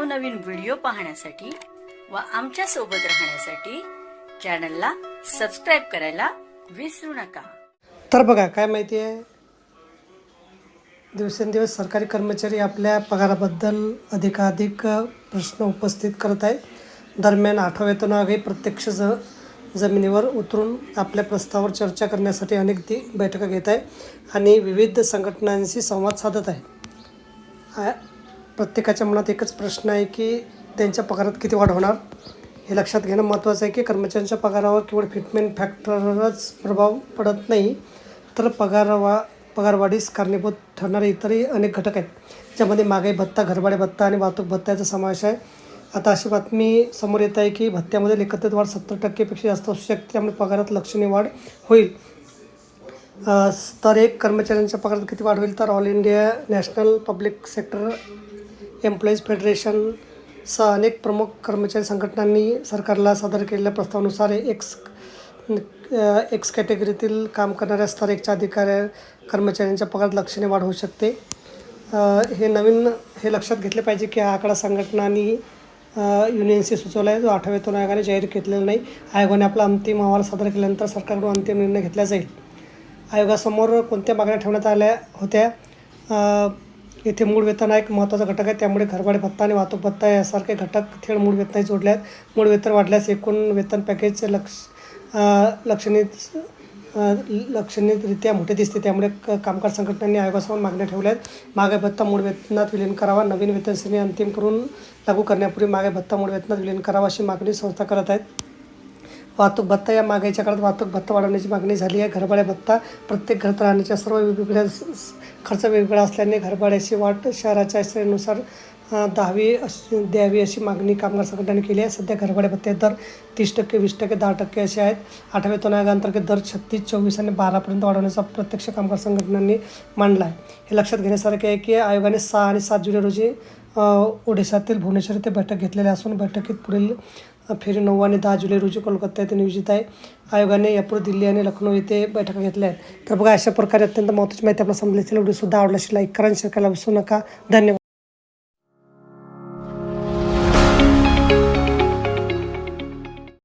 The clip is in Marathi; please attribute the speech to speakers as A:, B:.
A: नवनवीन व्हिडिओ पाहण्यासाठी व आमच्या सोबत राहण्यासाठी चॅनलला सबस्क्राइब करायला विसरू नका।
B: तर बघा काय माहिती आहे, दिवसेंदिवस सरकारी कर्मचारी आपल्या पगाराबद्दल अधिकाधिक प्रश्न उपस्थित करत आहे। दरम्यान 8वा वेतन आयोग हे प्रत्यक्ष जमिनीवर उतरून आपल्या प्रस्तावावर चर्चा करण्यासाठी अनेक बैठका घेत आहे आणि विविध संघटनांशी संवाद साधत आहे। प्रत्येकाच्या मनात एकच प्रश्न आहे की त्यांच्या पगारात किती वाढ होणार। हे लक्षात घेणं महत्त्वाचं आहे की कर्मचाऱ्यांच्या पगारावर केवळ फिटमेंट फॅक्टरच प्रभाव पडत नाही, तर पगारवाढीस कारणीभूत ठरणारे इतरही अनेक घटक आहेत, ज्यामध्ये महागाई भत्ता, घरभाडे भत्ता आणि वाहतूक भत्त्याचा समावेश आहे। आता अशी बातमी समोर येत आहे की भत्त्यामध्ये एकत्रित वाढ 70% जास्त असू शकते, त्यामुळे पगारात लक्षणीय वाढ होईल। तर एक कर्मचाऱ्यांच्या पगारात किती वाढ होईल, तर all India national public sector employees federation सह अनेक प्रमुख कर्मचारी संघटनांनी सरकारला सादर केलेल्या प्रस्तावानुसार एक्स कॅटेगरीतील काम करणाऱ्या स्तर 1च्या कर्मचाऱ्यांच्या पगारात लक्षणीय वाढ होऊ शकते। हे लक्षात घेतले पाहिजे की हा आकडा संघटनांनी युनियनशी सुचवला आहे, जो 8व्या वेतन आयोगाने जाहीर केलेला नाही। आयोगाने आपला अंतिम अहवाल सादर केल्यानंतर सरकारकडून अंतिम निर्णय घेतला जाईल। आयोगासमोर कोणत्या मागण्या ठेवण्यात आल्या होत्या, येथे मूळ वेतन हा एक महत्त्वाचा घटक आहे, त्यामुळे घरभाडे भत्ता आणि वाहतूक भत्ता यासारखे घटक थेट मूळ वेतनाशी जोडले आहेत। मूळ वेतन वाढल्यास एकूण वेतन पॅकेज लक्षणीयरित्या मोठे दिसते, त्यामुळे कामगार संघटनांनी आयोगासमोर मागण्या ठेवल्या आहेत। महागाई भत्ता मूळ वेतनात विलीन करावा, नवीन वेतन श्रेणी अंतिम करून लागू करण्यापूर्वी महागाई भत्ता मूळ वेतनात विलीन करावा अशी मागणी संस्था करत आहेत। वाहतूक भत्ता, या महागाईच्या काळात वाहतूक भत्ता वाढवण्याची मागणी झाली आहे। घरभाडे भत्ता, प्रत्येक घरात राहण्याच्या सर्व वेगवेगळ्या खर्च वेगवेगळा असल्याने घरभाड्याची वाढ शहराच्या श्रेणीनुसार द्यावी अशी मागणी कामगार संघटनेने केली आहे। सध्या घरभाडे भत्ते दर 30%, 20%, 10% असे आहेत। 8व्या वेतन आयोगाअंतर्गत दर 36, 24 आणि 12पर्यंत वाढवण्याचा प्रत्यक्ष कामगार संघटनांनी मांडला आहे। हे लक्षात घेण्यासारखे आहे की आयोगाने 6 आणि 7 जुलै रोजी ओडिशातील भुवनेश्वर येथे बैठक घेतलेली असून बैठकीत पुढील फेरी 9 आणि 10 जुलै रोजी कोलकाता येथे नियोजित आहे। आयोगाने यापूर्वी दिल्ली आणि लखनौ येथे बैठका घेतल्या आहेत। तर बघा, अशा प्रकारे अत्यंत महत्त्वाची माहिती आपल्याला समजली असेल। व्हिडिओ सुद्धा आवडला असेल, लाईक करा आणि शेअर करायला विसरू नका। धन्यवाद।